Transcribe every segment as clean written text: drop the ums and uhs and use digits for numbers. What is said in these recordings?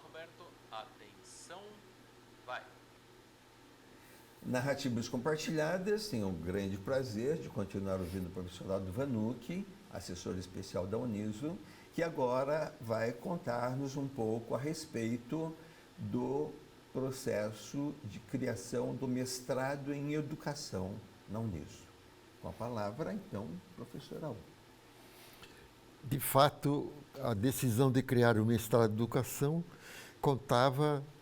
Roberto. Atenção, vai. Narrativas compartilhadas, tenho o grande prazer de continuar ouvindo o professor Lado Vanucci, assessor especial da Uniso, que agora vai contar-nos um pouco a respeito do processo de criação do mestrado em educação na Uniso. Com a palavra, então, professor Raul. De fato, a decisão de criar o mestrado em educação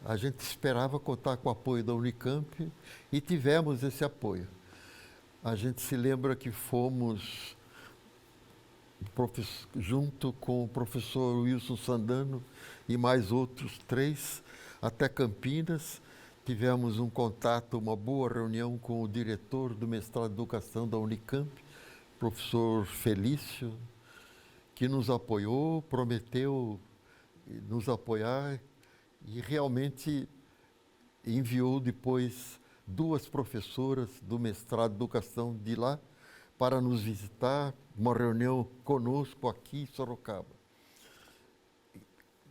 a gente esperava contar com o apoio da Unicamp e tivemos esse apoio. A gente se lembra que fomos, junto com o professor Wilson Sandano e mais outros 3, até Campinas. Tivemos um contato, uma boa reunião com o diretor do mestrado em educação da Unicamp, professor Felício, que nos apoiou, prometeu nos apoiar e realmente enviou depois 2 professoras do mestrado em educação de lá para nos visitar, uma reunião conosco aqui em Sorocaba.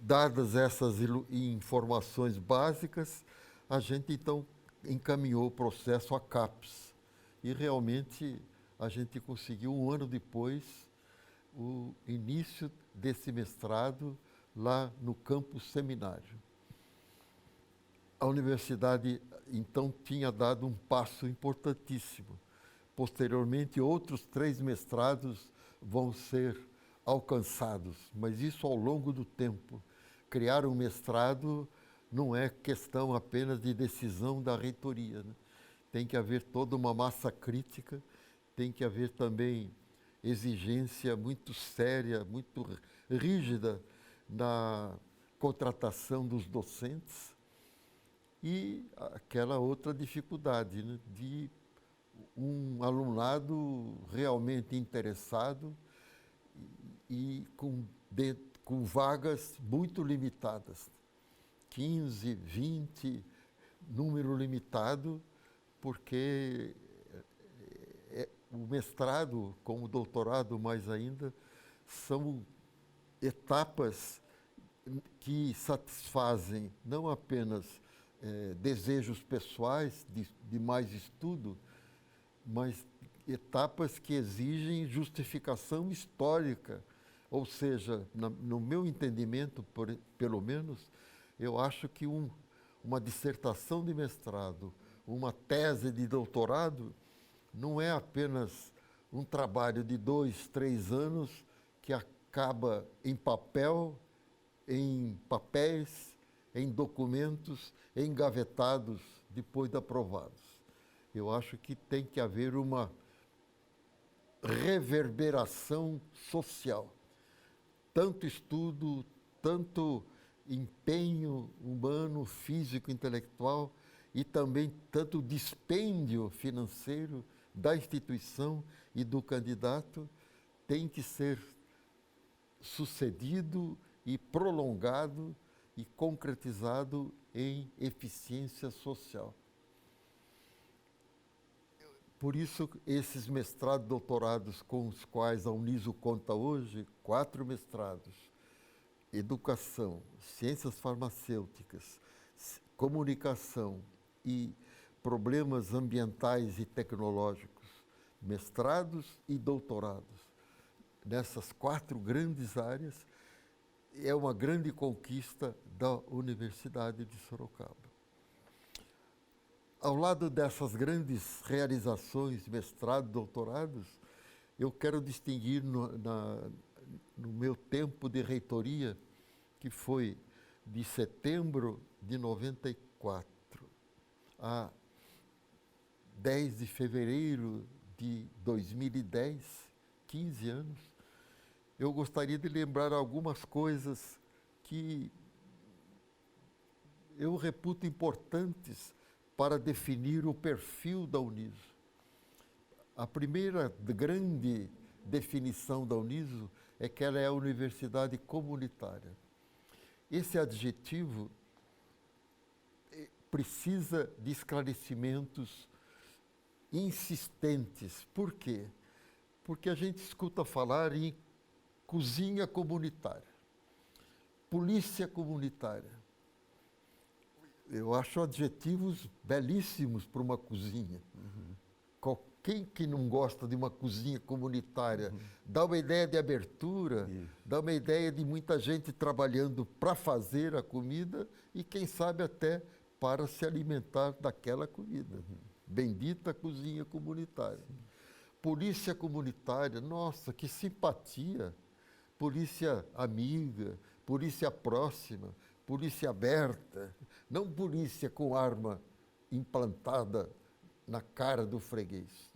Dadas essas informações básicas, a gente então encaminhou o processo à CAPES e realmente a gente conseguiu, um ano depois, o início desse mestrado lá no campus Seminário. A universidade, então, tinha dado um passo importantíssimo. Posteriormente, outros 3 mestrados vão ser alcançados, mas isso ao longo do tempo. Criar um mestrado não é questão apenas de decisão da reitoria, né? Tem que haver toda uma massa crítica, tem que haver também exigência muito séria, muito rígida na contratação dos docentes. E aquela outra dificuldade, né, de um alunado realmente interessado e com vagas muito limitadas, 15, 20, número limitado, porque o mestrado, como o doutorado mais ainda, são etapas que satisfazem não apenas desejos pessoais de mais estudo, mas etapas que exigem justificação histórica. Ou seja, no meu entendimento, pelo menos, eu acho que uma dissertação de mestrado, uma tese de doutorado, não é apenas um trabalho de 2, 3 anos que acaba em papéis, em documentos engavetados depois de aprovados. Eu acho que tem que haver uma reverberação social. Tanto estudo, tanto empenho humano, físico, intelectual e também tanto dispêndio financeiro da instituição e do candidato tem que ser sucedido e prolongado e concretizado em eficiência social. Por isso, esses mestrados, doutorados com os quais a Uniso conta hoje, 4 mestrados, educação, ciências farmacêuticas, comunicação e problemas ambientais e tecnológicos, mestrados e doutorados. Nessas 4 grandes áreas, é uma grande conquista da Universidade de Sorocaba. Ao lado dessas grandes realizações, mestrados, doutorados, eu quero distinguir no meu tempo de reitoria, que foi de setembro de 94 a 10 de fevereiro de 2010, 15 anos, eu gostaria de lembrar algumas coisas que eu reputo importantes para definir o perfil da Uniso. A primeira grande definição da Uniso é que ela é a universidade comunitária. Esse adjetivo precisa de esclarecimentos insistentes. Por quê? Porque a gente escuta falar em cozinha comunitária, polícia comunitária, eu acho adjetivos belíssimos para uma cozinha. Quem que não gosta de uma cozinha comunitária? Dá uma ideia de abertura, dá uma ideia de muita gente trabalhando para fazer a comida e, quem sabe, até para se alimentar daquela comida. Bendita cozinha comunitária. Polícia comunitária, nossa, que simpatia. Polícia amiga, polícia próxima, polícia aberta, não polícia com arma implantada na cara do freguês.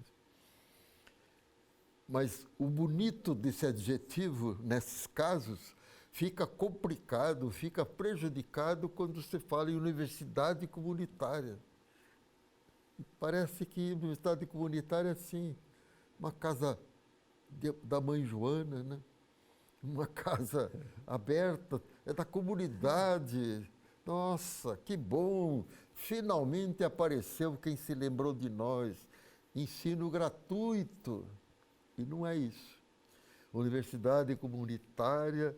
Mas o bonito desse adjetivo, nesses casos, fica complicado, fica prejudicado quando se fala em universidade comunitária. Parece que universidade comunitária é assim, uma casa da mãe Joana, né? Uma casa aberta, é da comunidade. Nossa, que bom! Finalmente apareceu quem se lembrou de nós. Ensino gratuito. E não é isso. Universidade comunitária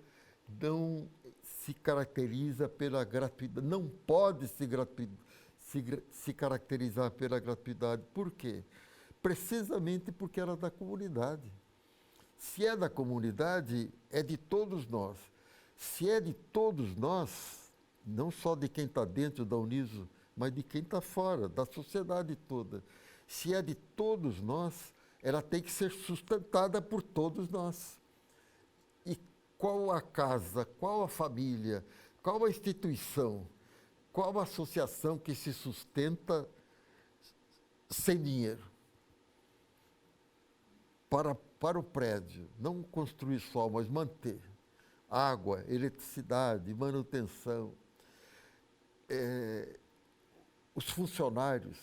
não se caracteriza pela gratuidade, não pode se caracterizar pela gratuidade. Por quê? Precisamente porque ela é da comunidade. Se é da comunidade, é de todos nós. Se é de todos nós, não só de quem está dentro da Uniso, mas de quem está fora, da sociedade toda. Se é de todos nós, ela tem que ser sustentada por todos nós. E qual a casa, qual a família, qual a instituição, qual a associação que se sustenta sem dinheiro? Para o prédio, não construir só, mas manter água, eletricidade, manutenção. Os funcionários,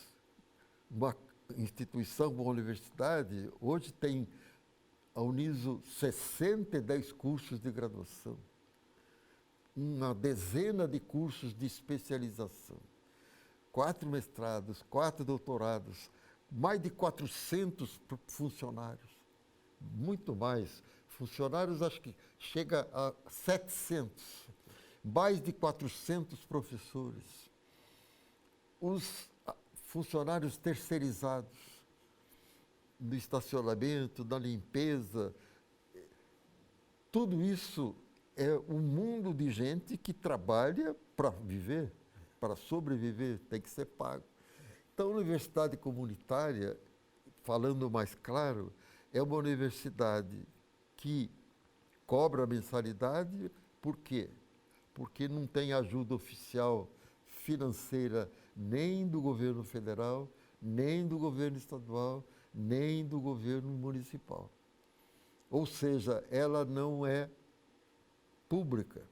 uma instituição, uma universidade, hoje tem a Uniso 62 cursos de graduação, uma dezena de cursos de especialização, 4 mestrados, 4 doutorados, mais de 400 funcionários, muito mais. Funcionários, acho que chega a 700, mais de 400 professores. Os funcionários terceirizados, no estacionamento, na limpeza, tudo isso é um mundo de gente que trabalha para viver, para sobreviver, tem que ser pago. Então, a universidade comunitária, falando mais claro, é uma universidade que cobra mensalidade. Por quê? Porque não tem ajuda oficial financeira nem do governo federal, nem do governo estadual, nem do governo municipal. Ou seja, ela não é pública.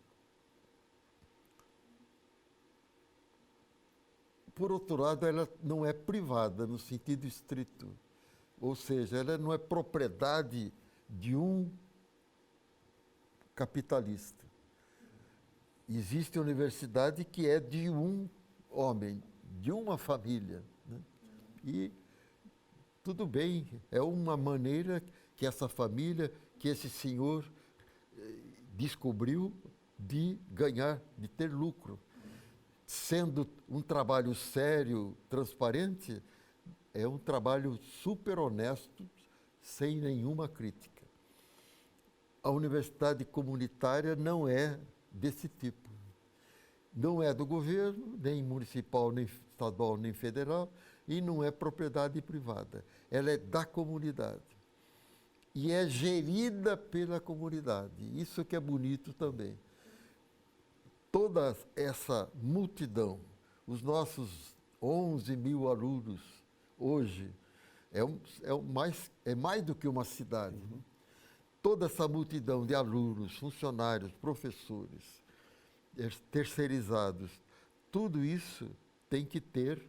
Por outro lado, ela não é privada no sentido estrito. Ou seja, ela não é propriedade de um capitalista. Existe universidade que é de um homem, de uma família, né? E tudo bem, é uma maneira que essa família, que esse senhor descobriu de ganhar, de ter lucro. Sendo um trabalho sério, transparente, é um trabalho super honesto, sem nenhuma crítica. A universidade comunitária não é desse tipo. Não é do governo, nem municipal, nem estadual, nem federal, e não é propriedade privada. Ela é da comunidade. E é gerida pela comunidade. Isso que é bonito também. Toda essa multidão, os nossos 11 mil alunos hoje, é mais do que uma cidade. Né? Toda essa multidão de alunos, funcionários, professores, terceirizados, tudo isso tem que ter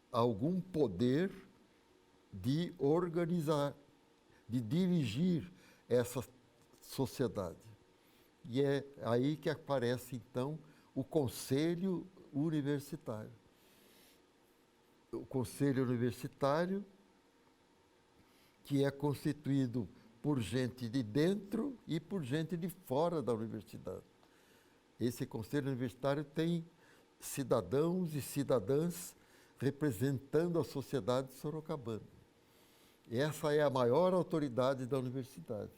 algum poder de organizar, de dirigir essa sociedade. E é aí que aparece, então, o Conselho Universitário. O Conselho Universitário, que é constituído por gente de dentro e por gente de fora da universidade. Esse Conselho Universitário tem cidadãos e cidadãs representando a sociedade sorocabana. Essa é a maior autoridade da universidade.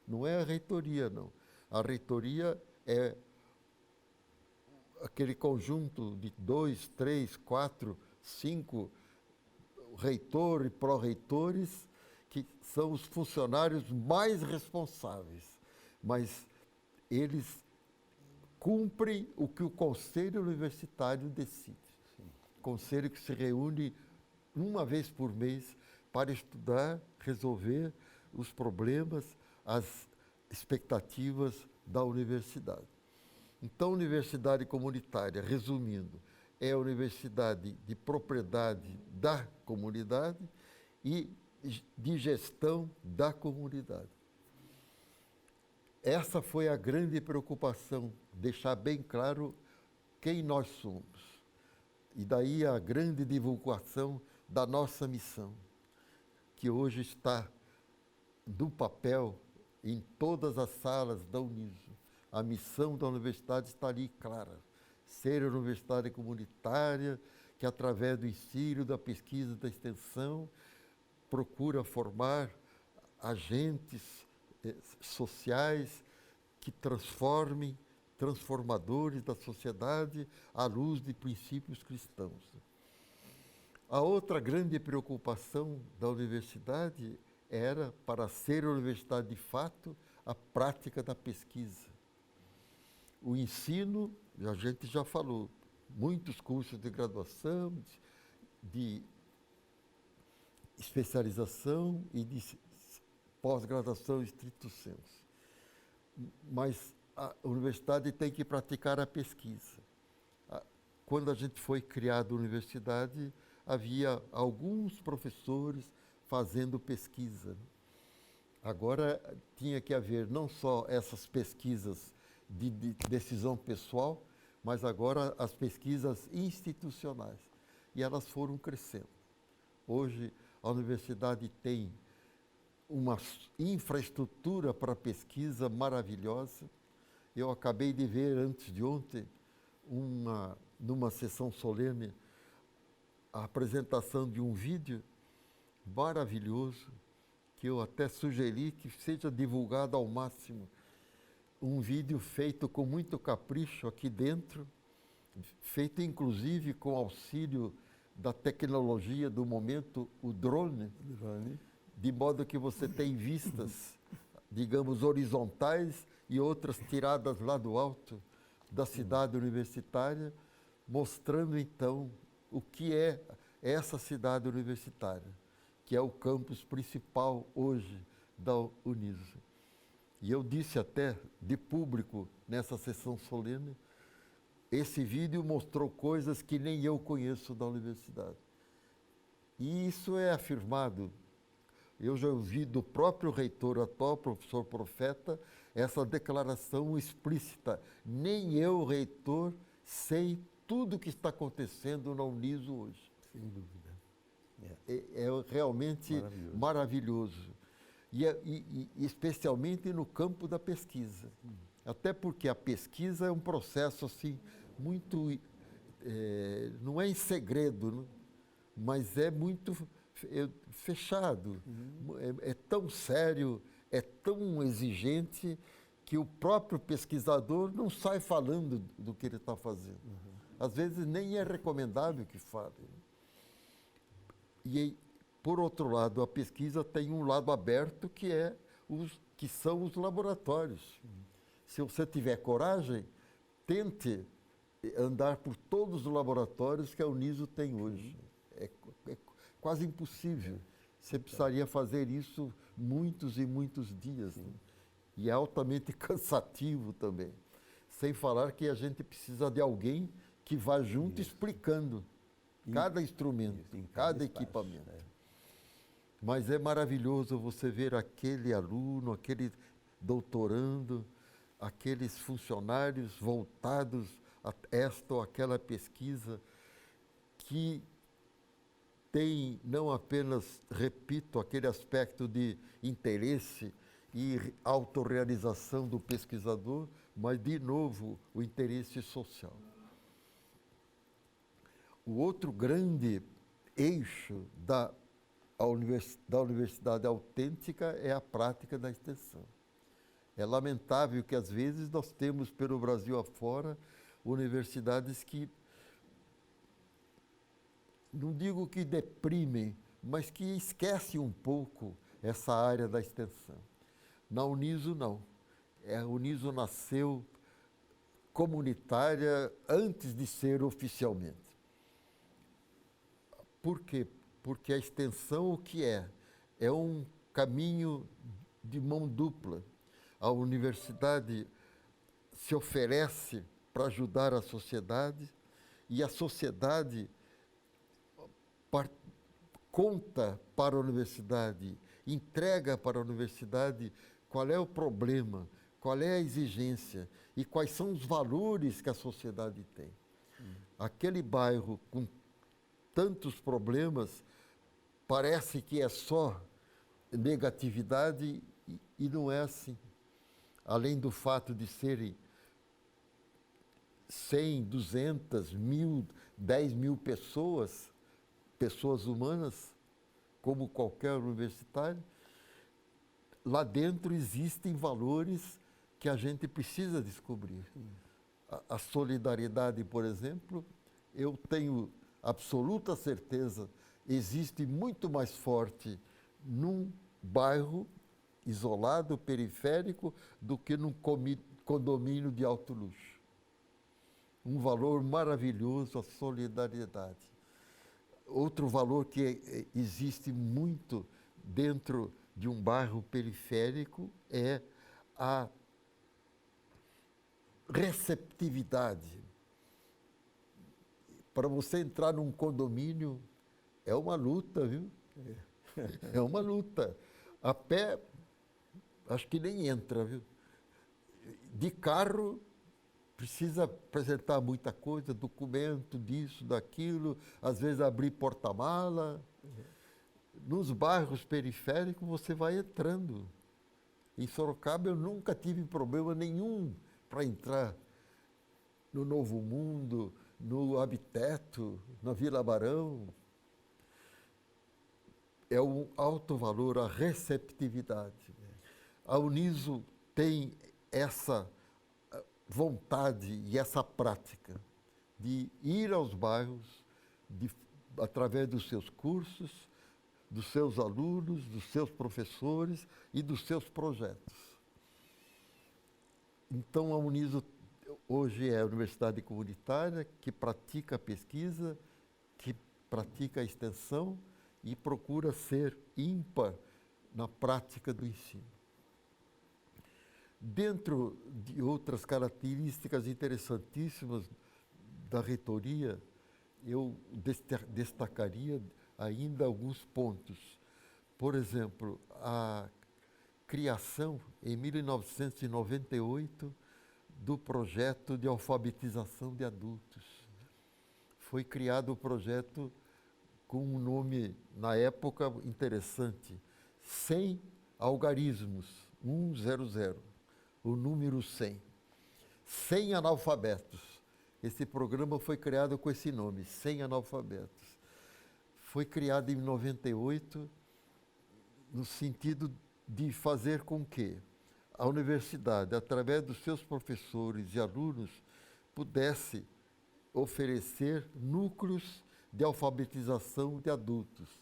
Não é a reitoria, não. A reitoria é aquele conjunto de 2, 3, 4, 5 reitor e pró-reitores, que são os funcionários mais responsáveis, mas eles cumprem o que o Conselho Universitário decide. Conselho que se reúne uma vez por mês para estudar, resolver os problemas, as expectativas da universidade. Então, a universidade comunitária, resumindo, é a universidade de propriedade da comunidade e de gestão da comunidade. Essa foi a grande preocupação, deixar bem claro quem nós somos. E daí a grande divulgação da nossa missão, que hoje está no papel em todas as salas da Uniso. A missão da universidade está ali clara. Ser uma universidade comunitária, que através do ensino, da pesquisa, da extensão, procura formar agentes sociais que transformem, transformadores da sociedade à luz de princípios cristãos. A outra grande preocupação da universidade era, para ser uma universidade de fato, a prática da pesquisa. O ensino, a gente já falou, muitos cursos de graduação, de especialização e de pós-graduação estricto sensu. Mas a universidade tem que praticar a pesquisa. Quando a gente foi criada a universidade, havia alguns professores fazendo pesquisa. Agora tinha que haver não só essas pesquisas de decisão pessoal, mas agora as pesquisas institucionais. E elas foram crescendo. Hoje a universidade tem uma infraestrutura para pesquisa maravilhosa. Eu acabei de ver antes de ontem, numa sessão solene, a apresentação de um vídeo maravilhoso, que eu até sugeri que seja divulgado ao máximo. Um vídeo feito com muito capricho aqui dentro, feito inclusive com auxílio da tecnologia do momento, o drone, de modo que você tem vistas, digamos, horizontais e outras tiradas lá do alto da cidade universitária, mostrando então o que é essa cidade universitária, que é o campus principal hoje da Uniso. E eu disse até de público nessa sessão solene, esse vídeo mostrou coisas que nem eu conheço da universidade. E isso é afirmado. Eu já ouvi do próprio reitor atual, professor Profeta, essa declaração explícita. Nem eu, reitor, sei tudo o que está acontecendo na Uniso hoje. Sem dúvida. É realmente maravilhoso. E especialmente no campo da pesquisa. Até porque a pesquisa é um processo assim, muito, não é em segredo, né? Mas é muito fechado. É tão sério, é tão exigente, que o próprio pesquisador não sai falando do que ele está fazendo. Às vezes nem é recomendável que fale. E, por outro lado, a pesquisa tem um lado aberto, que são os laboratórios. Se você tiver coragem, tente andar por todos os laboratórios que a Uniso tem hoje. É quase impossível. Você precisaria fazer isso muitos e muitos dias. Né? E é altamente cansativo também. Sem falar que a gente precisa de alguém que vá junto explicando cada instrumento, cada equipamento. Mas é maravilhoso você ver aquele aluno, aquele doutorando, aqueles funcionários voltados a esta ou aquela pesquisa, que tem não apenas, repito, aquele aspecto de interesse e autorrealização do pesquisador, mas, de novo, o interesse social. o outro grande eixo da universidade autêntica é a prática da extensão. É lamentável que, às vezes, nós temos pelo Brasil afora universidades que, não digo que deprimem, mas que esquecem um pouco essa área da extensão. Na Uniso, não. A Uniso nasceu comunitária antes de ser oficialmente. Por quê? Porque a extensão, o que é? É um caminho de mão dupla. A universidade se oferece para ajudar a sociedade e a sociedade conta para a universidade, entrega para a universidade qual é o problema, qual é a exigência e quais são os valores que a sociedade tem. Aquele bairro com tantos problemas parece que é só negatividade e não é assim. Além do fato de serem 100, 200, 1.000, 10.000 pessoas, pessoas humanas, como qualquer universitário, lá dentro existem valores que a gente precisa descobrir. A solidariedade, por exemplo, eu tenho absoluta certeza, existe muito mais forte num bairro isolado, periférico, do que num condomínio de alto luxo. Um valor maravilhoso, a solidariedade. Outro valor que existe muito dentro de um bairro periférico é a receptividade. Para você entrar num condomínio é uma luta, viu? É uma luta. A pé, acho que nem entra, viu? De carro, precisa apresentar muita coisa, documento disso, daquilo, às vezes abrir porta-mala. Nos bairros periféricos você vai entrando. Em Sorocaba eu nunca tive problema nenhum para entrar no Novo Mundo, no Habiteto, na Vila Barão. É um alto valor, a receptividade. A Uniso tem essa vontade e essa prática de ir aos bairros, através dos seus cursos, dos seus alunos, dos seus professores e dos seus projetos. Então, a Uniso hoje é a universidade comunitária que pratica a pesquisa, que pratica a extensão e procura ser ímpar na prática do ensino. Dentro de outras características interessantíssimas da reitoria, eu destacaria ainda alguns pontos. Por exemplo, a criação, em 1998, do projeto de alfabetização de adultos. Foi criado o projeto com um nome, na época, interessante, 100 algarismos, 100, o número 100. 100 analfabetos. Esse programa foi criado com esse nome, 100 analfabetos. Foi criado em 98, no sentido de fazer com que a universidade, através dos seus professores e alunos, pudesse oferecer núcleos de alfabetização de adultos,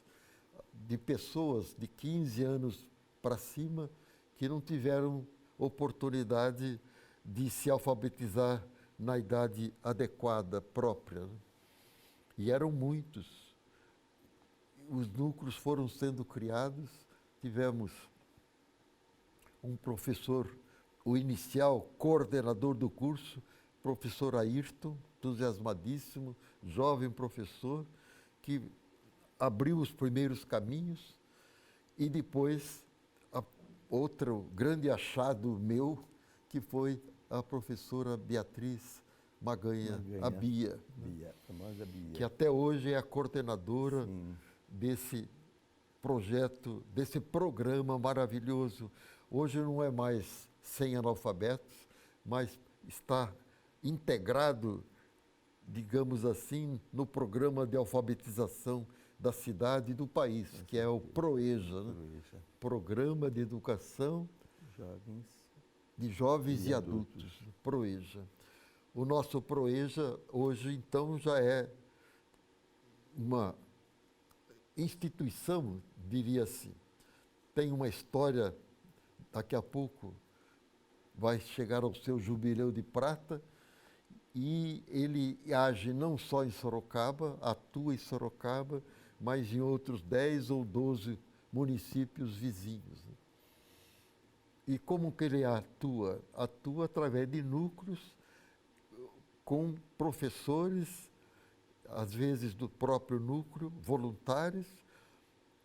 de pessoas de 15 anos para cima que não tiveram oportunidade de se alfabetizar na idade adequada, própria. E eram muitos. Os núcleos foram sendo criados, tivemos um professor, o inicial coordenador do curso, professor Ayrton, entusiasmadíssimo, jovem professor, que abriu os primeiros caminhos, e depois outro grande achado meu, que foi a professora Beatriz Maganha, a Bia, famosa Bia, que até hoje é a coordenadora desse projeto, desse programa maravilhoso. Hoje não é mais 100 analfabetos, mas está integrado digamos assim, no programa de alfabetização da cidade e do país, que é o PROEJA, né? Proeja. Programa de Educação Jovens. de Jovens E e Adultos, PROEJA. O nosso PROEJA hoje, então, já é uma instituição, diria assim. Tem uma história, daqui a pouco vai chegar ao seu jubileu de prata, e ele age não só em Sorocaba, atua em Sorocaba, mas em outros 10 ou 12 municípios vizinhos. E como que ele atua? Atua através de núcleos com professores, às vezes do próprio núcleo, voluntários,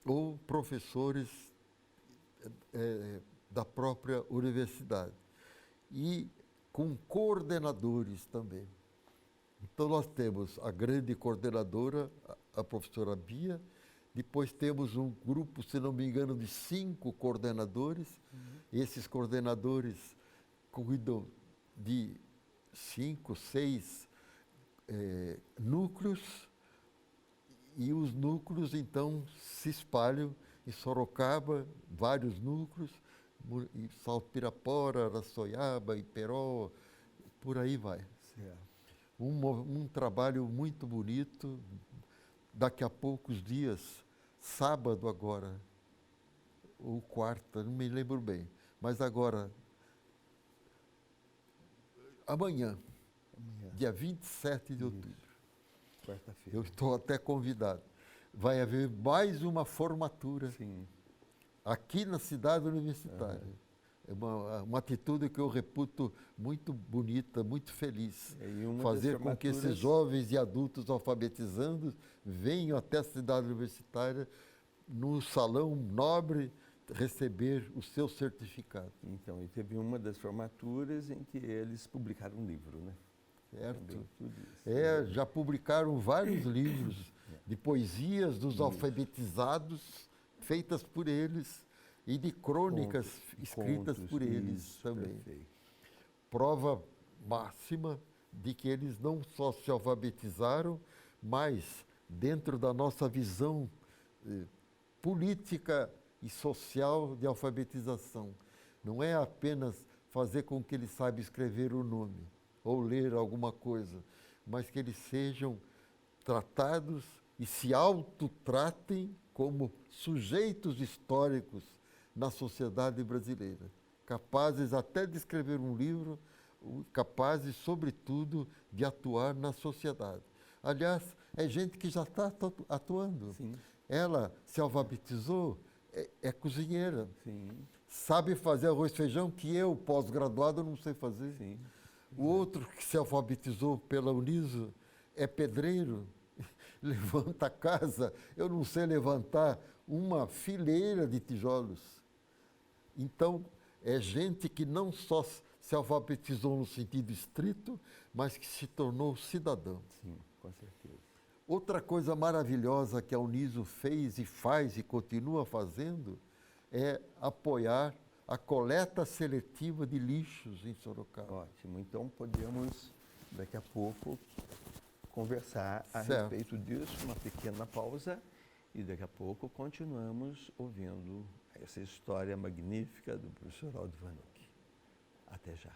ou professores da própria universidade. E com coordenadores também. Então, nós temos a grande coordenadora, a professora Bia, depois temos um grupo, se não me engano, de 5 coordenadores. Esses coordenadores cuidam de 5, 6 núcleos, e os núcleos, então, se espalham em Sorocaba, vários núcleos, em Salto Pirapora, Araçoiaba, Iperó, por aí vai. Certo. Um trabalho muito bonito. Daqui a poucos dias, sábado agora, ou quarta, não me lembro bem, mas agora, amanhã, dia 27 de outubro, Quarta-feira. eu estou até convidado, vai haver mais uma formatura Sim. aqui na cidade universitária. É uma atitude que eu reputo muito bonita, muito feliz. E uma Fazer das com que esses formaturas- jovens e adultos alfabetizandos venham até a cidade universitária, no salão nobre, receber o seu certificado. Então, e teve uma das formaturas em que eles publicaram um livro, né? Certo? Também tudo isso. Já publicaram vários livros de poesias dos alfabetizados, feitas por eles, e de crônicas escritas Contos, por eles isso, também. perfeito. Prova máxima de que eles não só se alfabetizaram, mas dentro da nossa visão política e social de alfabetização. Não é apenas fazer com que eles saibam escrever o nome ou ler alguma coisa, mas que eles sejam tratados e se autotratem como sujeitos históricos na sociedade brasileira, capazes até de escrever um livro, capazes, sobretudo, de atuar na sociedade. Aliás, é gente que já está atuando. Sim. Ela se alfabetizou, é cozinheira, Sim, sabe fazer arroz e feijão que eu, pós-graduado, não sei fazer. sim. O outro que se alfabetizou pela Uniso é pedreiro, levanta a casa. Eu não sei levantar uma fileira de tijolos. Então, é gente que não só se alfabetizou no sentido estrito, mas que se tornou cidadão. Sim, com certeza. Outra coisa maravilhosa que a Uniso fez e faz e continua fazendo é apoiar a coleta seletiva de lixos em Sorocaba. Ótimo. Então, podemos, daqui a pouco, conversar a Certo. respeito disso, uma pequena pausa, e daqui a pouco continuamos ouvindo essa história magnífica do professor Aldo Vanucci. Até já.